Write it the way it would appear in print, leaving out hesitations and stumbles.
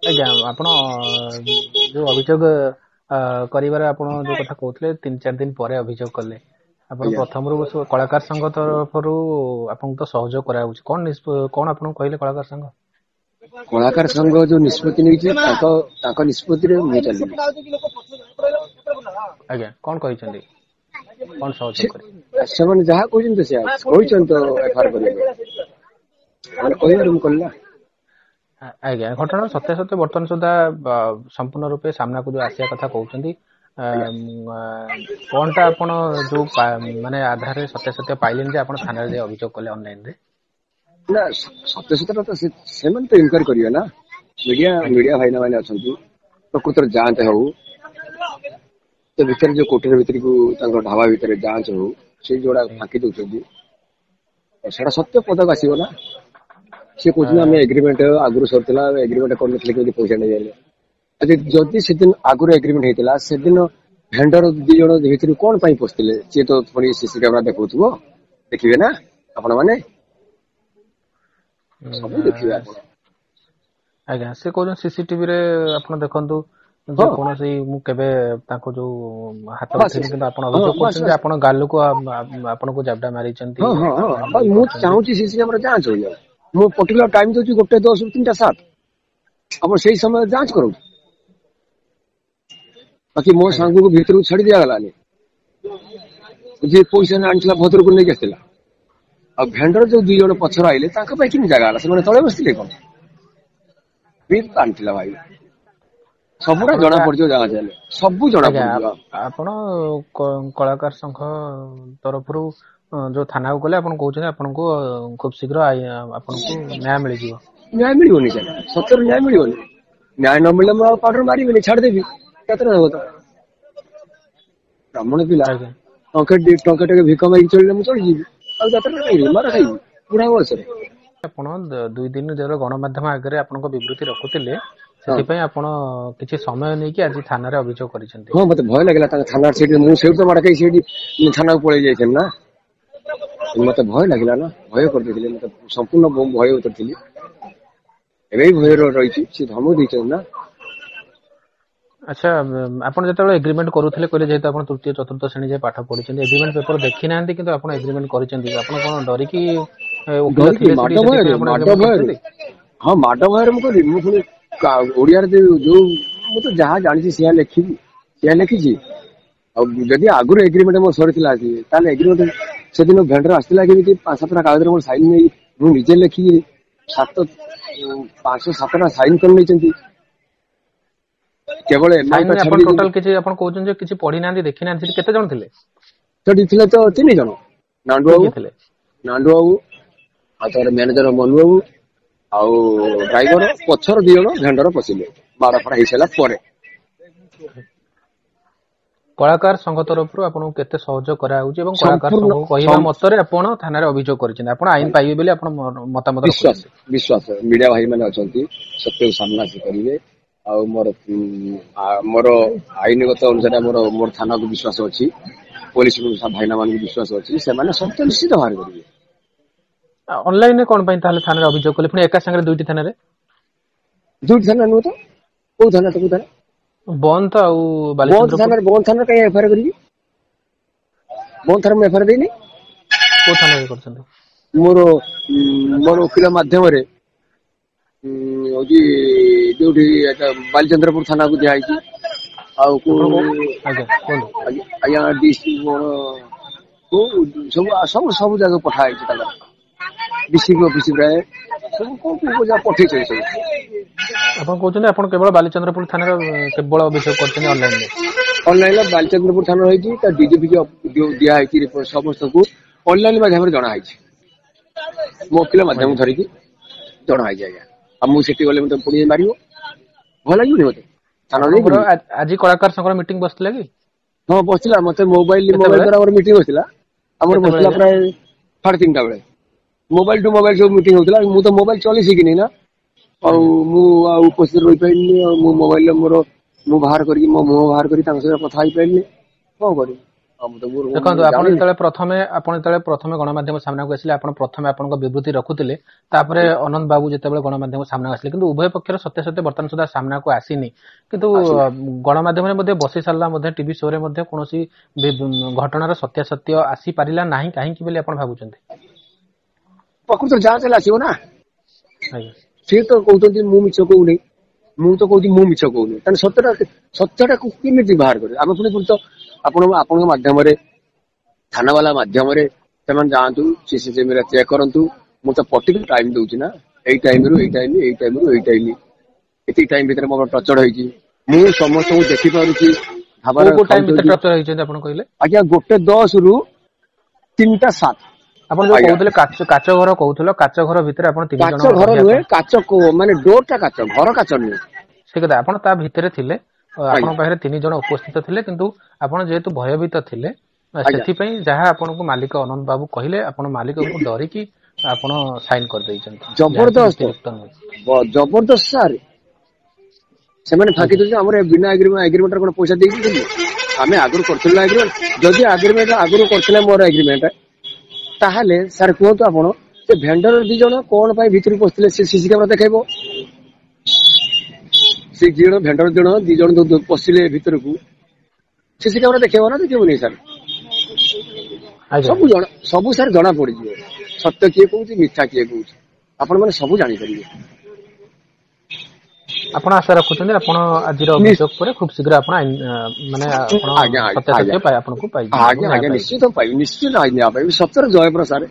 ଆଜ୍ଞା ଆପଣ ଯୋଉ ଅଭିଯୋଗ କରିବାରେ ଆପଣ ଯୋଉ କଥା କହୁଥିଲେ 3-4 ଦିନ ପରେ ଅଭିଯୋଗ କଲେ ଆପଣ ଆଜ୍ଞା ପ୍ରଥମରୁ କଳାକାର ସଂଘ ତରଫରୁ ଆପଣଙ୍କୁ ତ ସହଯୋଗ କରାଯାଉଛି କଣ ଆପଣଙ୍କୁ କହିଲେ କଳାକାର ସଂଘ? କଳାକାର ସଂଘ ଯୋଉ ନିଷ୍ପତ୍ତି ନେଇଛି ତାଙ୍କ ନିଷ୍ପତ୍ତିରେ ମୁଁ ଚାଲିବି। ଆଜ୍ଞା କଣ କହିଛନ୍ତି କଣ ସହଯୋଗ କରିବେ? ସେମାନେ ଯାହା କହୁଛନ୍ତି ସେ କହିଛନ୍ତି ତ ଏଫଆଇଆର କରିବାକୁ ମାନେ କହିବାରୁ ମୁଁ କଲି ନା। ଆଜ୍ଞା ଘଟଣାର ସତ୍ୟାସତ୍ୟ ବର୍ତ୍ତମାନ ସୁଦ୍ଧା ସମ୍ପୂର୍ଣ୍ଣ ରୂପେ ସାମ୍ନାକୁ ଯୋଉ ଆସିବା କଥା କହୁଛନ୍ତି ଆଜ୍ଞା କଣଟା ଆପଣ ଯୋଉ ମାନେ ଆଧାରରେ ସତ୍ୟାସତ୍ୟ ପାଇଲେନି ଯେ ଆପଣ ଥାନାରେ ଯାଇ ଅଭିଯୋଗ କଲେ ଅନଲାଇନରେ? ନା ସତ୍ୟସତଟା ତ ସେମାନେ ତ ଇନକ୍ୱାରି କରିବେ ନା। ଆଜ୍ଞା ମିଡିଆ ଭାଇନା ମାନେ ଅଛନ୍ତି ପ୍ରକୃତରେ ଯାଞ୍ଚ ହଉ ସେ ଭିତରେ ଯୋଉ କୋଠରୀ ଭିତରକୁ ତାଙ୍କ ଢାବା ଭିତରେ ଯାଞ୍ଚ ହଉ ସେ ଯୋଉଟା ଆଜ୍ଞା ଫାଙ୍କି ଦଉଛନ୍ତି ସେଟା ସତ୍ୟ ପଦାକୁ ଆସିବ ନା। ସେ କହୁଛନ୍ତି ଆମେ ଏଗ୍ରିମେଣ୍ଟ ଆଗରୁ ସରିଥିଲା ଏଗ୍ରିମେଣ୍ଟ କରିନଥିଲେ କେମିତି ପଇସା ନେଇଗଲେ। ଯଦି ସେଦିନ ଆଗରୁ ଏଗ୍ରିମେଣ୍ଟ ହେଇଥିଲା ସେଦିନ ଭେଣ୍ଡର 2 ଜଣ ଭିତରୁ କଣ ପାଇଁ ପଶିଥିଲେ ସିଏ ତ ପୁଣି ସିସି କ୍ୟାମେରା ଦେଖଉଥିବ ଦେଖିବେ ନା ଆପଣ ମାନେ ସବୁ ଦେଖିବେ ଆପଣ। ଆଜ୍ଞା ସେ କହୁଛନ୍ତି ସିସିଟିଭିରେ ଆପଣ ଦେଖନ୍ତୁ ଯେ ହଁ କୌଣସି ମୁଁ କେବେ ତାଙ୍କୁ ଯୋଉ ହାତ ବାସ୍ ଉଠେଇନି କିନ୍ତୁ ଆପଣ ହଁ ଅଭିଯୋଗ ବାସ୍ କରୁଛନ୍ତି ଯେ ବାସ୍ ଆପଣ ଗାଲକୁ ଆପଣଙ୍କୁ ଜାବଡା ମାରିଛନ୍ତି ହଁ ହଁ ହଁ ଆପଣଙ୍କୁ ଇଏ ମୁଁ କରିଛନ୍ତି। ଚାହୁଁଛି ସିସି କ୍ୟାମେରା ଯାଞ୍ଚ ହୋଇଯାଉ। ମୁଁ ପର୍ଟିକୁଲାର ଟାଇମ ଦଉଛି 1:10 ରୁ 3:07 ଆପଣ ସେଇ ସମୟରେ ଯାଞ୍ଚ କରନ୍ତୁ। ବାକି ମୋ ଆଜ୍ଞା ସାଙ୍ଗକୁ ଭିତରକୁ ଛାଡି ଦିଆଗଲାନି। ଯିଏ ପଇସା ଆଣିଥିଲା ଭଦ୍ରକୁ ନେଇକି ଆସିଥିଲା ଆଉ ଭେଣ୍ଡର ଯୋଉ 2 ଜଣ ପଛରେ ଆଇଲେ ତାଙ୍କ ପାଇଁ କେମିତି ଜାଗା ହେଲା ସେମାନେ ତଳେ ବସିଥିଲେ କଣ ଆଣିଥିଲା ଭାଇ ସବୁଟା ଆପଣ ଜଣା ଏବେ ପଡିଯିବ ଯାଞ୍ଚ ହେଲେ ସବୁ ଜଣା ଆଜ୍ଞା ପଡିଯିବ। ଆପଣ କଳାକାର ସଂଘ ତରଫରୁ ଯୋଉ ଥାନାକୁ ଗଲେ ଆପଣ କହୁଛନ୍ତି ଆପଣଙ୍କୁ ଖୁବ ଶୀଘ୍ର ଆପଣଙ୍କୁ ନ୍ୟାୟ ମିଳିଯିବ। ନ୍ୟାୟ ମିଳିବନି ସାର୍ ସତରେ ନ୍ୟାୟ ମିଳିବନି। ନ୍ୟାୟ ନ ମିଳିଲେ ମୁଁ ଆଉ ପାଉଡର ମାରିବିନି ଛାଡିଦେବି କେତେ ହବ ତ ବ୍ରାହ୍ମଣ ପିଲା ଆଜ୍ଞା ଟଙ୍କା ଭିକ ମାଗି ଚଳିଲେ ମୁଁ ଚଳିଯିବି ଆଉ ଯାତ୍ରା ଖାଇବି ମାର ଖାଇବି ବୁଢା ବୟସରେ। ଆପଣ 2 ଦିନ ଧରି ଗଣମାଧ୍ୟମ ଆଗରେ ଆପଣଙ୍କ ବିବୃତି ରଖୁଥିଲେ ହଁ ସେଥିପାଇଁ ଆପଣ କିଛି ସମୟ ନେଇକି ଆଜି ଥାନାରେ ଅଭିଯୋଗ କରିଛନ୍ତି। ହଁ ମତେ ଭୟ ଲାଗିଲା ତାଙ୍କ ଥାନା ସେଇଠି ମୁଁ ସେଇଠୁ ତ ମାଡ ଖାଇ ସେଇଠି ଥାନାକୁ ପଳେଇ ଯାଇଥିଲି ନା। ମତେ ଭୟ ଲାଗିଲା ନା ଭୟ କରିଦେଇଥିଲେ ମତେ ସମ୍ପୂର୍ଣ୍ଣ ଭୟ ଭିତରେ ଥିଲି। ଏବେ ବି ଭୟରେ ରହିଛି ସେ ଧମକ ଦେଇଛନ୍ତି ନା। ଆଚ୍ଛା ଆପଣ ଯେତେବେଳେ ଏଗ୍ରିମେଣ୍ଟ କରୁଥିଲେ କହିଲେ ଯେହେତୁ ଆପଣ 3ୟ-4ର୍ଥ ଶ୍ରେଣୀ ଯାଏଁ ପାଠ ପଢିଛନ୍ତି ଏଗ୍ରିମେଣ୍ଟ ପେପର ଦେଖି ନାହାନ୍ତି କିନ୍ତୁ ଆପଣ ଏଗ୍ରିମେଣ୍ଟ କରିଛନ୍ତି ଆପଣ କଣ ଡରିକି ଓକିଲ ଡରିକି ଥିଲେ ସେଠି ସେଥିପାଇଁ ଆପଣ ଏଗ୍ରିମେଣ୍ଟ କରିଛନ୍ତି? ହଁ ମାଡ ଭୟରେ ମୁଁ କହିଲି ମୁଁ ପୁଣି ଓଡିଆରେ ଯୋଉ ମୁଁ ତ ଯାହା ଜାଣିଛି ସେଇଆ ଲେଖିବି ସେଇଆ ଲେଖିଛି। ଆଉ ଯଦି ଆଗରୁ ଏଗ୍ରିମେଣ୍ଟ ମୋର ସରିଥିଲା ତାହେଲେ ଏଗ୍ରିମେଣ୍ଟ ସେଦିନ ଭେଣ୍ଡର ଆସିଥିଲା କେମିତି 5-7ଟା କାଗଜରେ ମୋର ସାଇନ ନେଇ ମୁଁ ନିଜେ ଲେଖିକି 5-7ଟା ସାଇନ କରି ନେଇଛନ୍ତି। କେବଳ ଏମାଉଣ୍ଟ ଟା ସାଇନ ଛାଡି ଆପଣ ଦେଇଛନ୍ତି। ଟୋଟାଲ କିଛି ଆପଣ କହୁଛନ୍ତି ଯେ କିଛି ପଢି ନାହାନ୍ତି ଦେଖି ନାହାନ୍ତି ସେଠି କେତେ ଜଣ ଥିଲେ? ସେଠି ଥିଲେ ତ 3 ଜଣ ନାଣ୍ଡୁ କିଏ ବାବୁ କିଏ ଥିଲେ? ଆଉ ତାର ମ୍ୟାନେଜର ମନୁ ବାବୁ ଆଉ ଡ୍ରାଇଭର ପଛର 2 ଜଣ ଭେଣ୍ଡର ପଶିଲେ ମାଡ ଫାଡ ହେଇସାରିଲା ପରେ। କଳାକାର ସଂଘ ତରଫରୁ ଆପଣଙ୍କୁ କେତେ ସହଯୋଗ କରାଯାଉଛି ଏବଂ କଳାକାର ସମ୍ପୂର୍ଣ୍ଣ ସଂଘ କହିବା ମତରେ ଆପଣ ଥାନାରେ ଅଭିଯୋଗ କରିଛନ୍ତି ଆପଣ ଆଇନ ପାଇବେ ବୋଲି ଆପଣ ମତାମତ ରଖୁଛନ୍ତି। ବିଶ୍ୱାସ ମିଡିଆ ଭାଇ ମାନେ ଅଛନ୍ତି ସତ୍ୟକୁ ସାମ୍ନା ସେ କରିବେ। ଆଉ ମୋର ଆଇନଗତ ଅନୁସାରେ ମୋର ଥାନାକୁ ବିଶ୍ୱାସ ଅଛି। ପୋଲିସ ଭାଇନା ମାନଙ୍କୁ ବିଶ୍ୱାସ ଅଛି ସେମାନେ ସତ୍ୟ ନିଶ୍ଚିତ ବାହାର କରିବେ। ଅନଲାଇନରେ କଣ ପାଇଁ ତାହେଲେ ଥାନାରେ ଅଭିଯୋଗ କଲେ ପୁଣି ଏକା ସାଙ୍ଗରେ 2ଟି ଥାନାରେ? 2ଟି ଥାନା ନୁହଁ ତ କୋଉ ଥାନା ତ କୋଉ ଥାନା? ବନ୍ଦ ଆଉ ବାଲିଚନ୍ଦ୍ରପୁର ବନ୍ଦ ଥାନାରେ କାଇଁ ଏଫଆଇଆର କରିବି ବନ୍ଦ ଥାନାରେ ମୁଁ ଏଫଆଇଆର ଦେଇନି। କୋଉ ଥାନାରେ କରିଛନ୍ତି? ମୋର ଓକିଲ ମାଧ୍ୟମରେ ହଉଛି ଯୋଉଠି ବାଲିଚନ୍ଦ୍ରପୁର ଥାନାକୁ ଦିଆହେଇଛି। ଆଉ ଆପଣ କୋଉ କୋଉ ଆଜ୍ଞା କୁହନ୍ତୁ ଆଜ୍ଞା ଡିଷ୍ଟ୍ରିକ୍ଟ ସବୁ ଜାଗାକୁ ପଠା ହେଇଛି ତାଙ୍କର ଡିସିପି ଅଫିସ ପ୍ରାୟ କୋଉ ପଠେଇଛନ୍ତି ସବୁ। ଆପଣ କହୁଛନ୍ତି ଆପଣ କେବଳ ବାଲିଚନ୍ଦ୍ରପୁର ଥାନାରେ କେବଳ ଅଭିଯୋଗ କରିଛନ୍ତି ଅନଲାଇନରେ? ଅନଲାଇନ ବାଲିଚନ୍ଦ୍ରପୁର ଥାନା ହେଇଛି ତା ଡିଜି ଦିଆହେଇଛି ରିପୋର୍ଟ ସମସ୍ତଙ୍କୁ ଅନଲାଇନ ମାଧ୍ୟମରେ ଜଣାହେଇଛି ମୋ ଓକିଲ ଆଜ୍ଞା ମାଧ୍ୟମକୁ ଧରିକି ଜଣା ହେଇଛି ଆଜ୍ଞା ଆଉ ମୁଁ ସେଠି ଗଲେ ମତେ ପୁଣି ମାରିବ ଭଲ ଲାଗିବନି ମତେ। ଥାନାକୁ ଆପଣଙ୍କର ଯାଇପାରିବି ଆଜି କଳାକାର ସଂଘର ମିଟିଂ ବସିଥିଲା କି? ହଁ ବସିଥିଲା ମତେ ମୋବାଇଲ କେତେବେଳେ ଦ୍ଵାରା ଆମର ମିଟିଂ ବସିଥିଲା ଆମର କେତେବେଳେ ବସିଥିଲା ଆଜ୍ଞା ପ୍ରାୟ 3:30 ବେଳେ ମୋବାଇଲ ଟୁ ମୋବାଇଲ ସବୁ ମିଟିଂ ହଉଥିଲା ମୁଁ ତ ମୋବାଇଲ ଚଲେଇ ଶିଖିନି ନା ଆଉ ଆଜ୍ଞା ମୁଁ ଆଉ ଉପସ୍ଥିତ ରହିପାରିଲିନି ଆଉ ମୁଁ ମୋବାଇଲରେ ମୁଁ ବାହାର କରିକି ମୋ ମୁହଁ ବାହାର କରି ତାଙ୍କ ସହିତ କଥା ହେଇପାରିଲିନି କଣ କରିବି। ଦେଖନ୍ତୁ ଆପଣ ଯେତେବେଳେ ପ୍ରଥମେ ଗଣମାଧ୍ୟମ ସାମ୍ନାକୁ ଆସିଲେ ଆପଣ ପ୍ରଥମେ ଆପଣଙ୍କ ବିବୃତ୍ତି ରଖୁଥିଲେ ତାପରେ ଅନନ୍ତ ବାବୁ ଯେତେବେଳେ ଗଣମାଧ୍ୟମ ସାମ୍ନାକୁ ଆସିଲେ କିନ୍ତୁ ଉଭୟ ପକ୍ଷର ସତ୍ୟାସତ୍ୟ ବର୍ତ୍ତମାନ ସୁଦ୍ଧା ସାମ୍ନାକୁ ଆସିନି କିନ୍ତୁ ଗଣମାଧ୍ୟମରେ ମଧ୍ୟ ବସି ସାରିଲା ମଧ୍ୟ ଟିଭି ଶୋରେ ମଧ୍ୟ କୌଣସି ଘଟଣାର ସତ୍ୟାସତ୍ୟ ଆସିପାରିଲା ନାହିଁ କାହିଁକି ବୋଲି ଆପଣ ଭାବୁଛନ୍ତି? ପ୍ରକୃତ ଯାଞ୍ଚ ହେଲେ ଆସିବ ନା। ଆଜ୍ଞା ସିଏ ତ କହୁଛନ୍ତି ମୁଁ ମିଛ କହୁନି, ମୁଁ ତ କହୁଛି ମୁଁ ମିଛ କହୁନି, ତାହେଲେ ସତ୍ୟଟାକୁ କେମିତି ବାହାର କରିବେ? ଆମେ ପୁଣି ତ ଆପଣଙ୍କ ମାଧ୍ୟମରେ ଥାନା ବାଲା ମାଧ୍ୟମରେ ସେମାନେ ଯାଆନ୍ତୁ ସିସିଟିଭିରେ ଚେକ୍ କରନ୍ତୁ। ମୁଁ ତ ପର୍ଟିକୁଲାର ଟାଇମ ଦଉଛି ନା, ଏଇ ଟାଇମରୁ ଏଇ ଟାଇମ, ଏଇ ଟାଇମରୁ ଏଇ ଟାଇମ, ଏତିକି ଟାଇମ ଭିତରେ ମୋର ଟର୍ଚର ହେଇଛି। ମୁଁ ସମସ୍ତଙ୍କୁ ଦେଖିପାରୁଛି। କୋଉ ଟାଇମ ଭିତରେ ଟର୍ଚର ହେଇଛନ୍ତି ଆପଣ କହିଲେ? ଆଜ୍ଞା 1:10 ରୁ 3:07। ଆପଣ ଯୋଉ କହୁଥିଲେ କାଚ ଘର କହୁଥିଲେ, କାଚ ଘର ଭିତରେ ଆପଣ 3 ଜଣ କାଚ ଘର ନୁହେଁ, କାଚ ମାନେ ଡୋର ଟା କାଚ, ଘର କାଚ ନୁହେଁ। ସେ କଥା ଆପଣ ତା ଭିତରେ ଥିଲେ, ଆପଣଙ୍କ ପାଖରେ 3 ଜଣ ଉପସ୍ଥିତ ଥିଲେ କିନ୍ତୁ ଆପଣ ଯେହେତୁ ଭୟଭୀତ ଥିଲେ ସେଥିପାଇଁ ଯାହା ଆପଣଙ୍କୁ ମାଲିକ ଅନନ୍ତ ବାବୁ କହିଲେ ଆପଣ ମାଲିକଙ୍କୁ ଡରିକି ଆପଣ ସାଇନ କରିଦେଇଛନ୍ତି। ଜବରଦସ୍ତ ସାର୍, ସେମାନେ ଫାଙ୍କି ଦଉଛନ୍ତି ଆମର ବିନା ଏଗ୍ରିମେଣ୍ଟରେ କଣ ପଇସା ଦେଇଛନ୍ତି? ଆମେ ଆଗରୁ କରିଥିଲୁ ନା ଏଗ୍ରିମେଣ୍ଟ? ଯଦି ଆଗ୍ରିମେଣ୍ଟ ଆଗରୁ କରିଥିଲେ ମୋର ଏଗ୍ରିମେଣ୍ଟ, ତାହେଲେ ସାର୍ କୁହନ୍ତୁ ଆପଣ ସେ ଭେଣ୍ଡର 2 ଜଣ କଣ ପାଇଁ ଭିତରକୁ ପଶିଥିଲେ? ସେ ସିସି କ୍ୟାମେରା ଦେଖେଇବ। ସେ ଭେଣ୍ଡର 2 ଜଣ ପଶିଲେ ଭିତରକୁ, ସିସି କ୍ୟାମେରା ଦେଖେଇବ ନା ଦେଖେଇବନି ସାର୍? ସବୁ ସାର୍ ଜଣା ପଡିଯିବ, ସତ୍ୟ କିଏ କହୁଛି ମିଥ୍ୟା କିଏ କହୁଛି, ଆପଣ ମାନେ ସବୁ ଜାଣିପାରିବେ। ଆପଣ ଆଶା ରଖୁଛନ୍ତି ଆପଣ ଆଜିର ଅଭିଯୋଗ ପରେ ଖୁବ ଶୀଘ୍ର ଆପଣ ସତ୍ୟାସତ୍ୟ ଆପଣଙ୍କୁ ପାଇଯିବେ? ଆଜ୍ଞା ନିଶ୍ଚିତ ପାଇବି, ନିଶ୍ଚିତ ନ୍ୟାୟ ପାଇବି। ସତ୍ୟର ଜୟ ପ୍ରସାର।